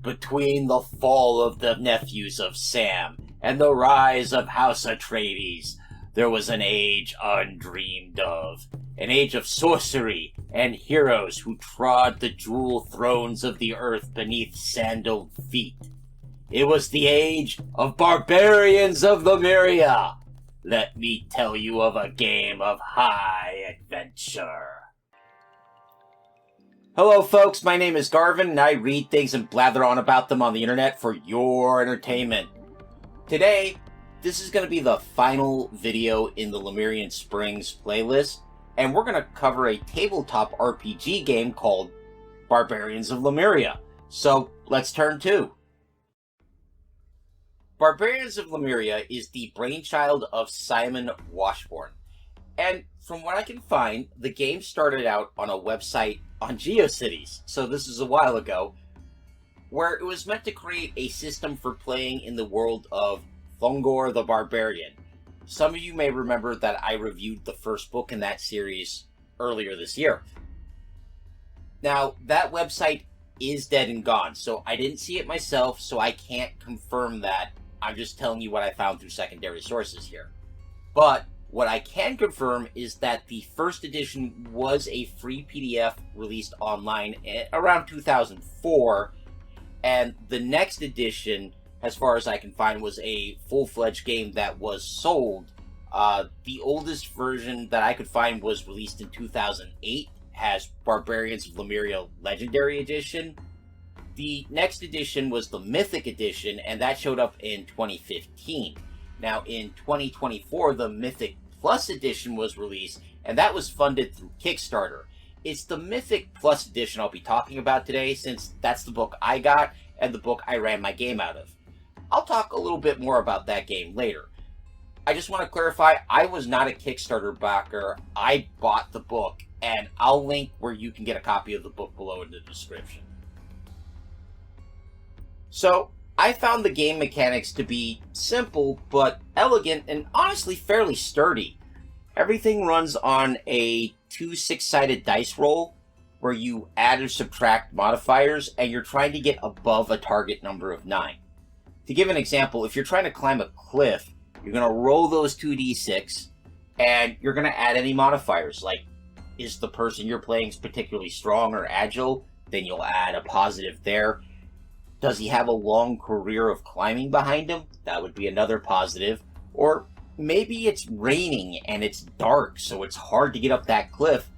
Between the fall of the nephews of Sam and the rise of House Atreides, there was an age undreamed of. An age of sorcery and heroes who trod the jewel thrones of the earth beneath sandaled feet. It was the age of Barbarians of Lemuria. Let me tell you of a game of high adventure. Hello folks, my name is Garvin and I read things and blather on about them on the internet for your entertainment. Today, this is going to be the final video in the Lemurian Springs playlist, and we're going to cover a tabletop RPG game called Barbarians of Lemuria. So, let's turn to. Barbarians of Lemuria is the brainchild of Simon Washbourne. And from what I can find, the game started out on a website on GeoCities, so this is a while ago, where it was meant to create a system for playing in the world of Thongor the Barbarian. Some of you may remember that I reviewed the first book in that series earlier this year. Now, that website is dead and gone, so I didn't see it myself, so I can't confirm that. I'm just telling you what I found through secondary sources here. But what I can confirm is that the first edition was a free PDF released online around 2004, and the next edition, as far as I can find, was a full-fledged game that was sold. The oldest version that I could find was released in 2008, has Barbarians of Lemuria Legendary Edition. The next edition was the Mythic Edition, and that showed up in 2015. Now, in 2024, the Mythic Plus Edition was released, and that was funded through Kickstarter. It's the Mythic Plus Edition I'll be talking about today, since that's the book I got and the book I ran my game out of. I'll talk a little bit more about that game later. I just want to clarify, I was not a Kickstarter backer. I bought the book, and I'll link where you can get a copy of the book below in the description. So, I found the game mechanics to be simple, but elegant and honestly fairly sturdy. Everything runs on a 2 6-sided dice roll, where you add or subtract modifiers, and you're trying to get above a target number of 9. To give an example, if you're trying to climb a cliff, you're going to roll those 2d6, and you're going to add any modifiers, like, is the person you're playing particularly strong or agile? Then you'll add a positive there. Does he have a long career of climbing behind him? That would be another positive. Or maybe it's raining and it's dark, so it's hard to get up that cliff.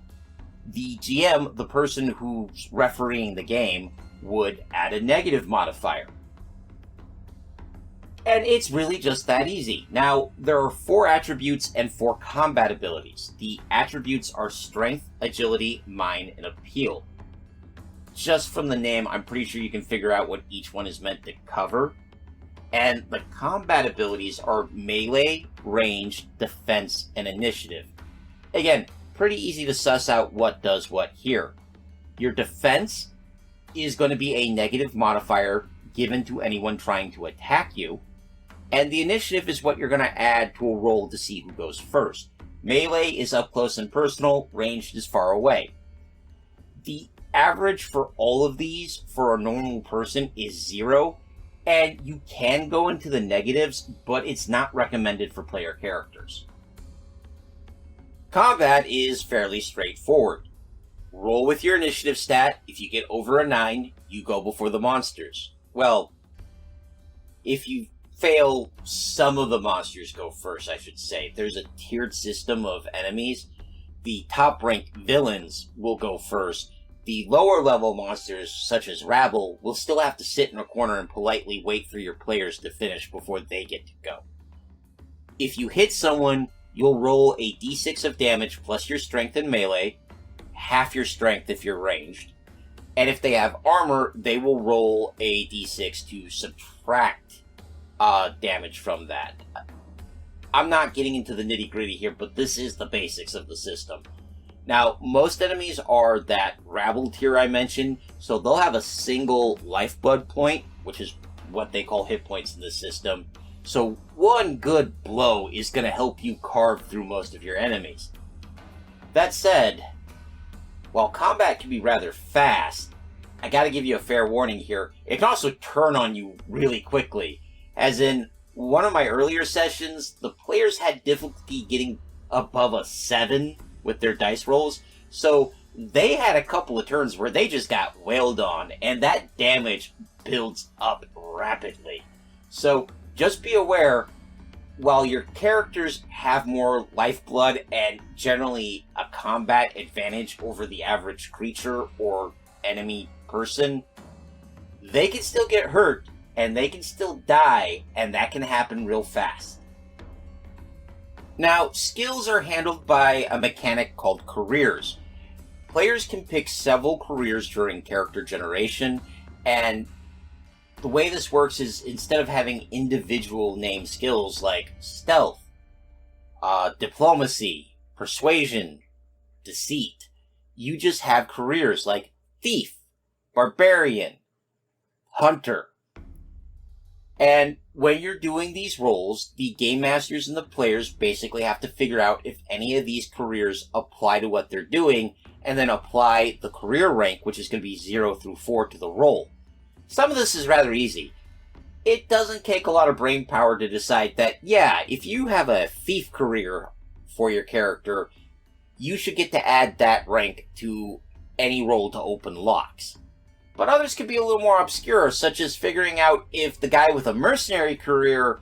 The GM, the person who's refereeing the game, would add a negative modifier. And it's really just that easy. Now, there are 4 attributes and 4 combat abilities. The attributes are Strength, Agility, Mind, and Appeal. Just from the name, I'm pretty sure you can figure out what each one is meant to cover. And the combat abilities are Melee, Range, Defense, and Initiative. Again, pretty easy to suss out what does what here. Your Defense is going to be a negative modifier given to anyone trying to attack you. And the Initiative is what you're going to add to a roll to see who goes first. Melee is up close and personal, Ranged is far away. The average for all of these for a normal person is 0, and you can go into the negatives, but it's not recommended for player characters. Combat is fairly straightforward. Roll with your initiative stat. If you get over a 9, you go before the monsters. Well, if you fail, some of the monsters go first, I should say. There's a tiered system of enemies. The top-ranked villains will go first. The lower-level monsters, such as Rabble, will still have to sit in a corner and politely wait for your players to finish before they get to go. If you hit someone, you'll roll a d6 of damage plus your strength and melee, half your strength if you're ranged, and if they have armor, they will roll a d6 to subtract damage from that. I'm not getting into the nitty-gritty here, but this is the basics of the system. Now, most enemies are that rabble tier I mentioned, so they'll have a single lifeblood point, which is what they call hit points in the system. So one good blow is going to help you carve through most of your enemies. That said, while combat can be rather fast, I gotta give you a fair warning here. It can also turn on you really quickly. As in, one of my earlier sessions, the players had difficulty getting above a 7 with their dice rolls, so they had a couple of turns where they just got wailed on, and that damage builds up rapidly. So just be aware, while your characters have more lifeblood and generally a combat advantage over the average creature or enemy person, they can still get hurt and they can still die, and that can happen real fast. Now, skills are handled by a mechanic called careers. Players can pick several careers during character generation, and the way this works is instead of having individual named skills like stealth, diplomacy, persuasion, deceit, you just have careers like thief, barbarian, hunter. And when you're doing these roles, the game masters and the players basically have to figure out if any of these careers apply to what they're doing, and then apply the career rank, which is going to be 0 through 4 to the role. Some of this is rather easy. It doesn't take a lot of brain power to decide that, yeah, if you have a thief career for your character, you should get to add that rank to any role to open locks. But others can be a little more obscure, such as figuring out if the guy with a mercenary career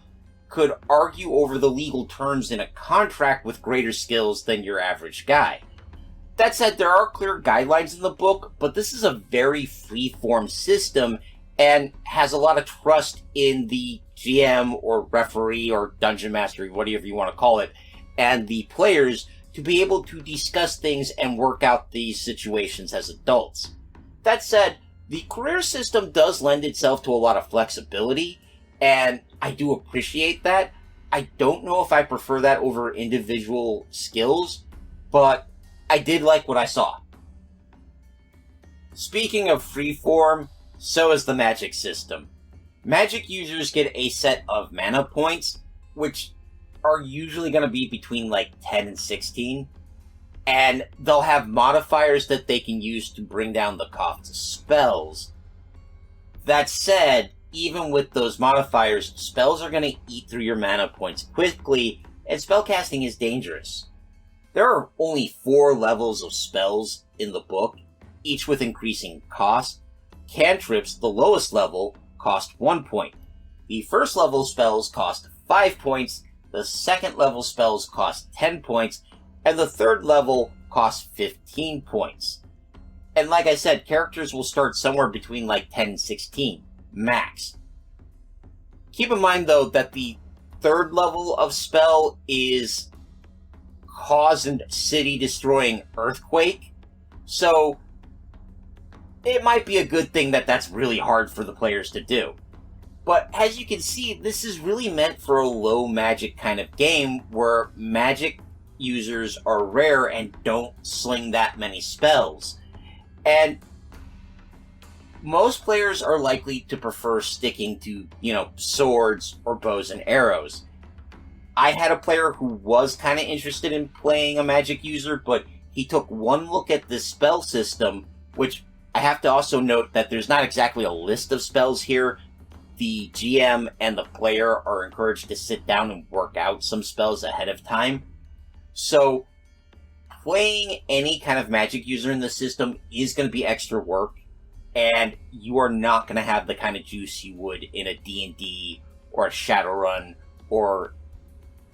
could argue over the legal terms in a contract with greater skills than your average guy. That said, there are clear guidelines in the book, but this is a very free-form system and has a lot of trust in the GM or referee or dungeon master, whatever you want to call it, and the players to be able to discuss things and work out these situations as adults. That said, the career system does lend itself to a lot of flexibility, and I do appreciate that. I don't know if I prefer that over individual skills, but I did like what I saw. Speaking of freeform, so is the magic system. Magic users get a set of mana points, which are usually going to be between like 10 and 16. And they'll have modifiers that they can use to bring down the cost of spells. That said, even with those modifiers, spells are going to eat through your mana points quickly, and spellcasting is dangerous. There are only 4 levels of spells in the book, each with increasing cost. Cantrips, the lowest level, cost 1 point. The first level spells cost 5 points, the second level spells cost 10 points, and the third level costs 15 points. And like I said, characters will start somewhere between like 10 and 16, max. Keep in mind though that the third level of spell is cause and city destroying earthquake, so it might be a good thing that that's really hard for the players to do. But as you can see, this is really meant for a low magic kind of game where magic users are rare and don't sling that many spells. And most players are likely to prefer sticking to, swords or bows and arrows. I had a player who was kind of interested in playing a magic user, but he took one look at this spell system, which I have to also note that there's not exactly a list of spells here. The GM and the player are encouraged to sit down and work out some spells ahead of time. So, playing any kind of magic user in the system is going to be extra work, and you are not going to have the kind of juice you would in a D&D or a Shadowrun or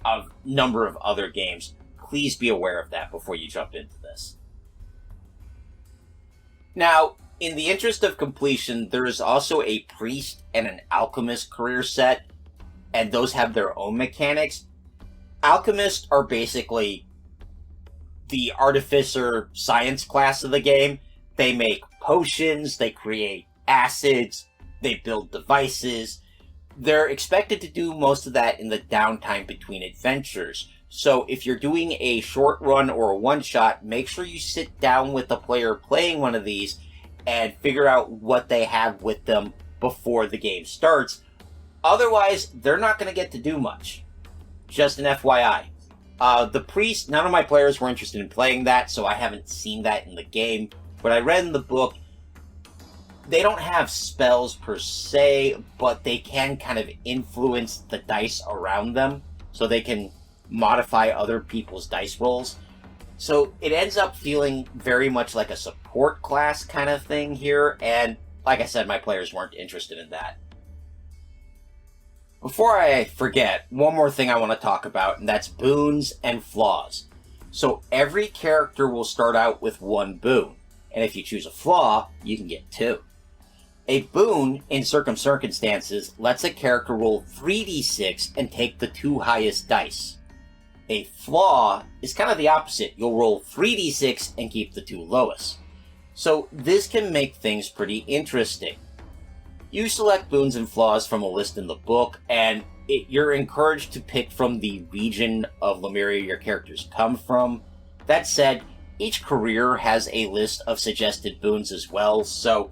a number of other games. Please be aware of that before you jump into this. Now, in the interest of completion, there is also a priest and an alchemist career set, and those have their own mechanics. Alchemists are basically the artificer science class of the game. They make potions, they create acids, they build devices. They're expected to do most of that in the downtime between adventures. So if you're doing a short run or a one-shot, make sure you sit down with the player playing one of these and figure out what they have with them before the game starts. Otherwise, they're not going to get to do much. Just an FYI. The priest, none of my players were interested in playing that, so I haven't seen that in the game. But I read in the book, They don't have spells per se, but they can kind of influence the dice around them, so they can modify other people's dice rolls. So it ends up feeling very much like a support class kind of thing here, and like I said, my players weren't interested in that. Before I forget, one more thing I want to talk about, and that's boons and flaws. So every character will start out with one boon, and if you choose a flaw, you can get 2. A boon, in certain circumstances, lets a character roll 3d6 and take the 2 highest dice. A flaw is kind of the opposite. You'll roll 3d6 and keep the 2 lowest. So this can make things pretty interesting. You select boons and flaws from a list in the book, and you're encouraged to pick from the region of Lemuria your characters come from. That said, each career has a list of suggested boons as well, so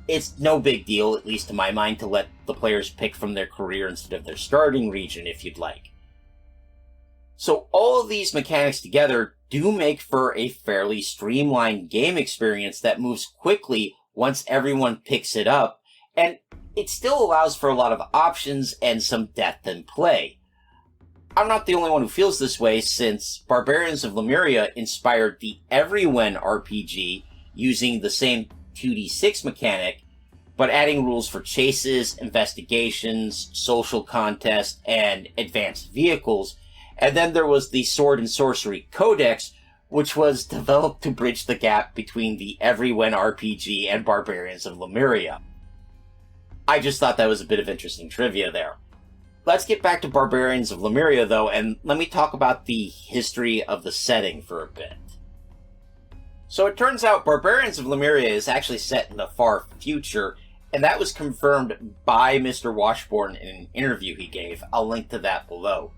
it's no big deal, at least to my mind, to let the players pick from their career instead of their starting region if you'd like. So all of these mechanics together do make for a fairly streamlined game experience that moves quickly once everyone picks it up, and it still allows for a lot of options and some depth in play. I'm not the only one who feels this way, since Barbarians of Lemuria inspired the Everyone RPG using the same 2d6 mechanic, but adding rules for chases, investigations, social contests, and advanced vehicles. And then there was the Sword and Sorcery Codex, which was developed to bridge the gap between the Everyone RPG and Barbarians of Lemuria. I just thought that was a bit of interesting trivia there. Let's get back to Barbarians of Lemuria, though, and let me talk about the history of the setting for a bit. So it turns out Barbarians of Lemuria is actually set in the far future, and that was confirmed by Mr. Washbourne in an interview he gave. I'll link to that below.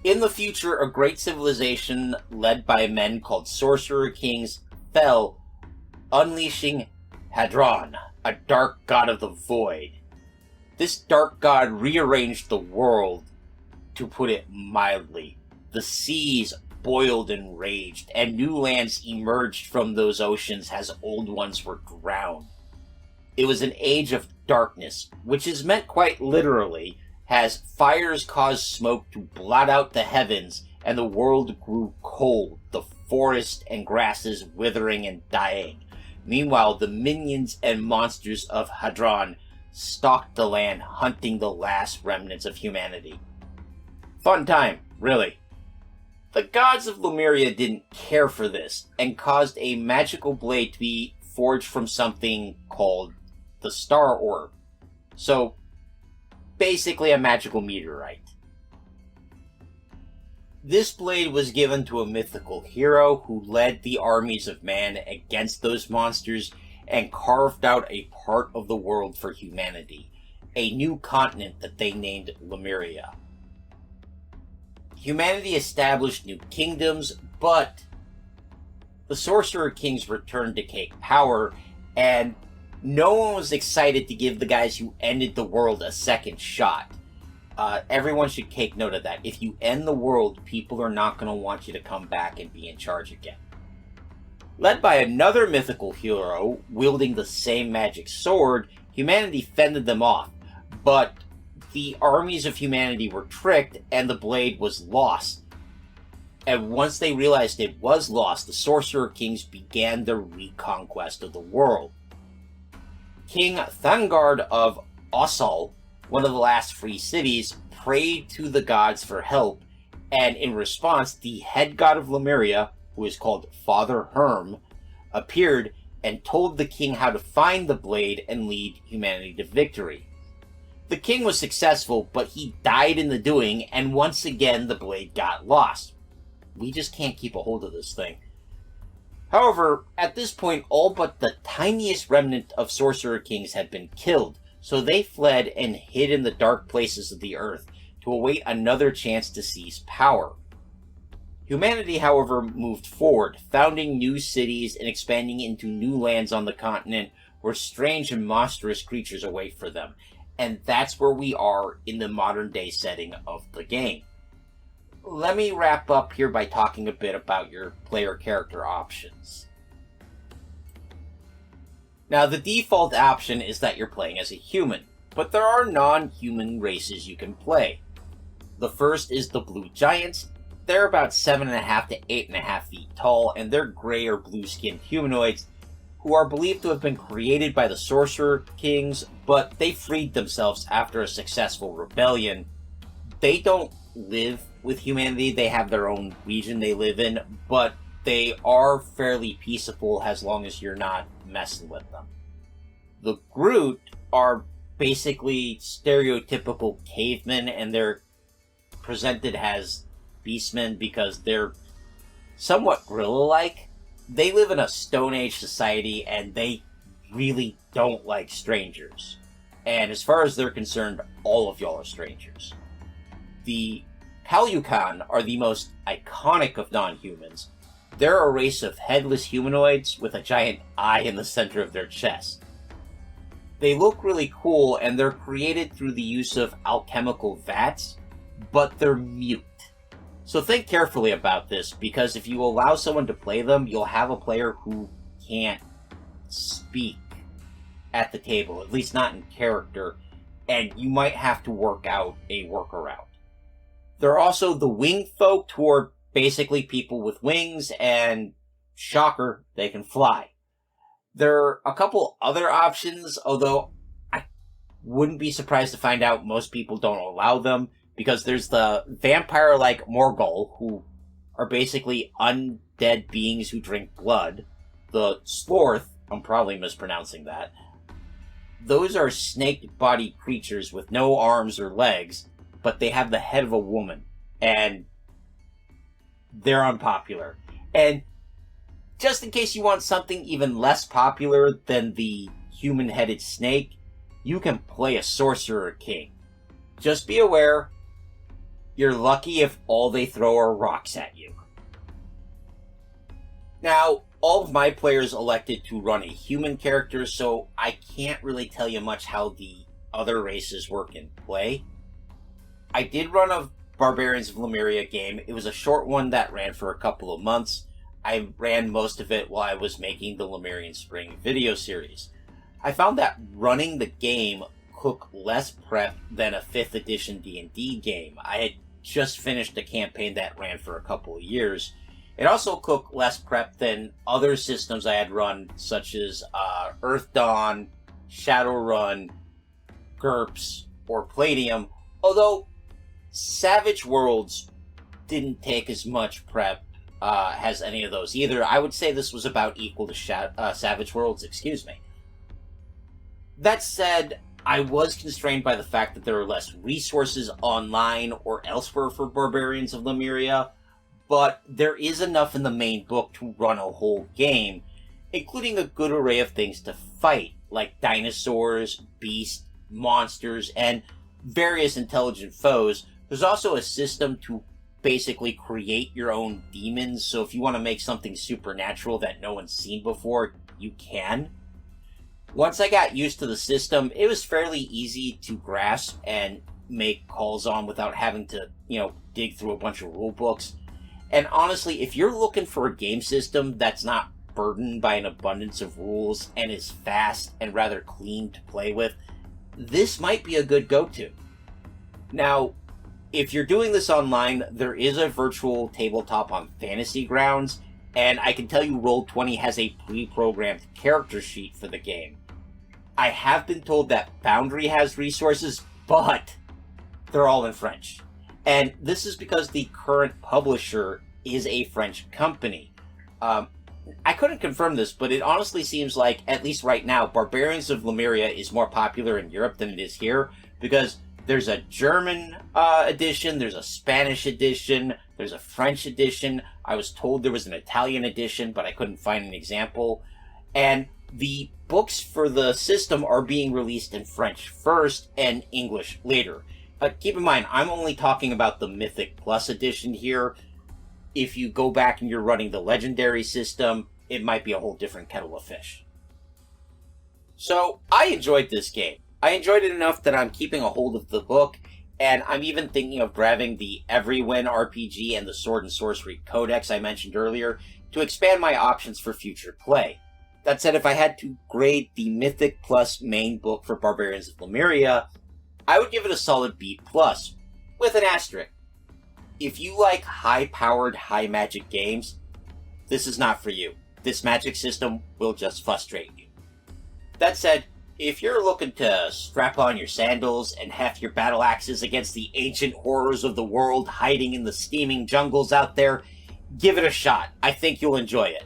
In the future, a great civilization led by men called Sorcerer Kings fell, unleashing Hadron, a dark god of the void. This dark god rearranged the world, to put it mildly. The seas boiled and raged, and new lands emerged from those oceans as old ones were drowned. It was an age of darkness, which is meant quite literally, as fires caused smoke to blot out the heavens, and the world grew cold, the forest and grasses withering and dying. Meanwhile, the minions and monsters of Hadron stalked the land, hunting the last remnants of humanity. Fun time, really. The gods of Lemuria didn't care for this, and caused a magical blade to be forged from something called the Star Orb. So, basically a magical meteorite. This blade was given to a mythical hero who led the armies of man against those monsters and carved out a part of the world for humanity, a new continent that they named Lemuria. Humanity established new kingdoms, but the Sorcerer Kings returned to take power, and no one was excited to give the guys who ended the world a second shot. Everyone should take note of that. If you end the world, people are not going to want you to come back and be in charge again. Led by another mythical hero, wielding the same magic sword, humanity fended them off, but the armies of humanity were tricked and the blade was lost. And once they realized it was lost, the Sorcerer Kings began their reconquest of the world. King Thangard of Ossal, one of the last free cities, prayed to the gods for help, and in response, the head god of Lemuria, who is called Father Herm, appeared and told the king how to find the blade and lead humanity to victory. The king was successful, but he died in the doing, and once again the blade got lost. We just can't keep a hold of this thing. However, at this point, all but the tiniest remnant of Sorcerer Kings had been killed, so they fled and hid in the dark places of the earth to await another chance to seize power. Humanity, however, moved forward, founding new cities and expanding into new lands on the continent where strange and monstrous creatures await for them. And that's where we are in the modern day setting of the game. Let me wrap up here by talking a bit about your player character options. Now, the default option is that you're playing as a human, but there are non-human races you can play. The first is the Blue Giants. They're about 7.5 to 8.5 feet tall, and they're gray or blue-skinned humanoids who are believed to have been created by the Sorcerer Kings, but they freed themselves after a successful rebellion. They don't live with humanity, they have their own region they live in, but they are fairly peaceable as long as you're not messing with them. The Groot are basically stereotypical cavemen, and they're presented as beastmen because they're somewhat gorilla-like. They live in a Stone Age society, and they really don't like strangers. And as far as they're concerned, all of y'all are strangers. The Kalyukan are the most iconic of non-humans. They're a race of headless humanoids with a giant eye in the center of their chest. They look really cool, and they're created through the use of alchemical vats, but they're mute. So think carefully about this, because if you allow someone to play them, you'll have a player who can't speak at the table, at least not in character, and you might have to work out a workaround. There are also the winged folk, who are basically people with wings, and shocker, they can fly. There are a couple other options, although I wouldn't be surprised to find out most people don't allow them, because there's the vampire-like Morgul, who are basically undead beings who drink blood. The Slorth, I'm probably mispronouncing that. Those are snake-bodied creatures with no arms or legs, but they have the head of a woman, and they're unpopular. And just in case you want something even less popular than the human-headed snake, you can play a Sorcerer King. Just be aware, you're lucky if all they throw are rocks at you. Now, all of my players elected to run a human character, so I can't really tell you much how the other races work in play. I did run a Barbarians of Lemuria game. It was a short one that ran for a couple of months. I ran most of it while I was making the Lemurian Spring video series. I found that running the game took less prep than a 5th edition D&D game. I had just finished a campaign that ran for a couple of years. It also took less prep than other systems I had run, such as Earth Dawn, Shadowrun, GURPS, or Palladium, although Savage Worlds didn't take as much prep as any of those either. I would say this was about equal to Savage Worlds, excuse me. That said, I was constrained by the fact that there are less resources online or elsewhere for Barbarians of Lemuria, but there is enough in the main book to run a whole game, including a good array of things to fight, like dinosaurs, beasts, monsters, and various intelligent foes. There's also a system to basically create your own demons, so if you want to make something supernatural that no one's seen before, you can. Once I got used to the system, it was fairly easy to grasp and make calls on without having to, dig through a bunch of rule books. And honestly, if you're looking for a game system that's not burdened by an abundance of rules and is fast and rather clean to play with, this might be a good go-to. Now, if you're doing this online, there is a virtual tabletop on Fantasy Grounds, and I can tell you Roll20 has a pre-programmed character sheet for the game. I have been told that Foundry has resources, but they're all in French. And this is because the current publisher is a French company. I couldn't confirm this, but it honestly seems like, at least right now, Barbarians of Lemuria is more popular in Europe than it is here, because there's a German edition, there's a Spanish edition, there's a French edition. I was told there was an Italian edition, but I couldn't find an example. And the books for the system are being released in French first and English later. Keep in mind, I'm only talking about the Mythic Plus edition here. If you go back and you're running the Legendary system, it might be a whole different kettle of fish. So, I enjoyed this game. I enjoyed it enough that I'm keeping a hold of the book, and I'm even thinking of grabbing the Everywin RPG and the Sword and Sorcery Codex I mentioned earlier to expand my options for future play. That said, if I had to grade the Mythic Plus main book for Barbarians of Lemuria, I would give it a solid B+, with an asterisk. If you like high-powered, high-magic games, this is not for you. This magic system will just frustrate you. That said, if you're looking to strap on your sandals and heft your battle axes against the ancient horrors of the world hiding in the steaming jungles out there, give it a shot. I think you'll enjoy it.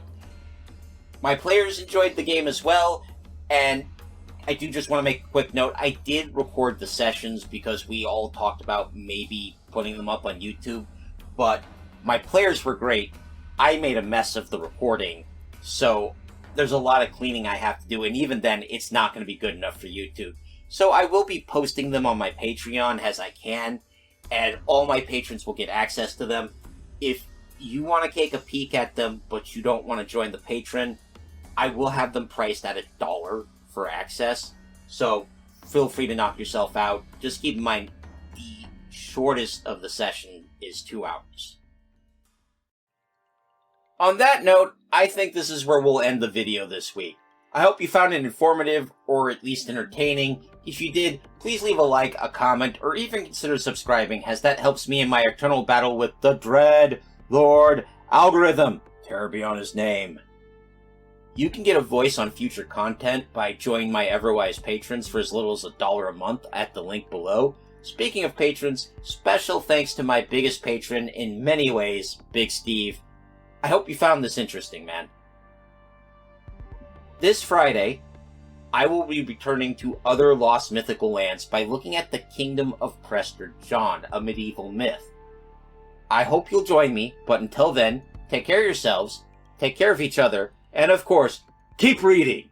My players enjoyed the game as well, and I do just want to make a quick note. I did record the sessions because we all talked about maybe putting them up on YouTube, but my players were great. I made a mess of the recording, so there's a lot of cleaning I have to do, and even then, it's not going to be good enough for YouTube. So I will be posting them on my Patreon as I can, and all my patrons will get access to them. If you want to take a peek at them, but you don't want to join the Patreon, I will have them priced at $1 for access, so feel free to knock yourself out. Just keep in mind, the shortest of the session is 2 hours. On that note, I think this is where we'll end the video this week. I hope you found it informative, or at least entertaining. If you did, please leave a like, a comment, or even consider subscribing, as that helps me in my eternal battle with the Dread Lord Algorithm. Terror be on his name. You can get a voice on future content by joining my Everwise patrons for as little as $1 a month at the link below. Speaking of patrons, special thanks to my biggest patron in many ways, Big Steve. I hope you found this interesting, man. This Friday, I will be returning to other lost mythical lands by looking at the Kingdom of Prester John, a medieval myth. I hope you'll join me, but until then, take care of yourselves, take care of each other, and of course, keep reading!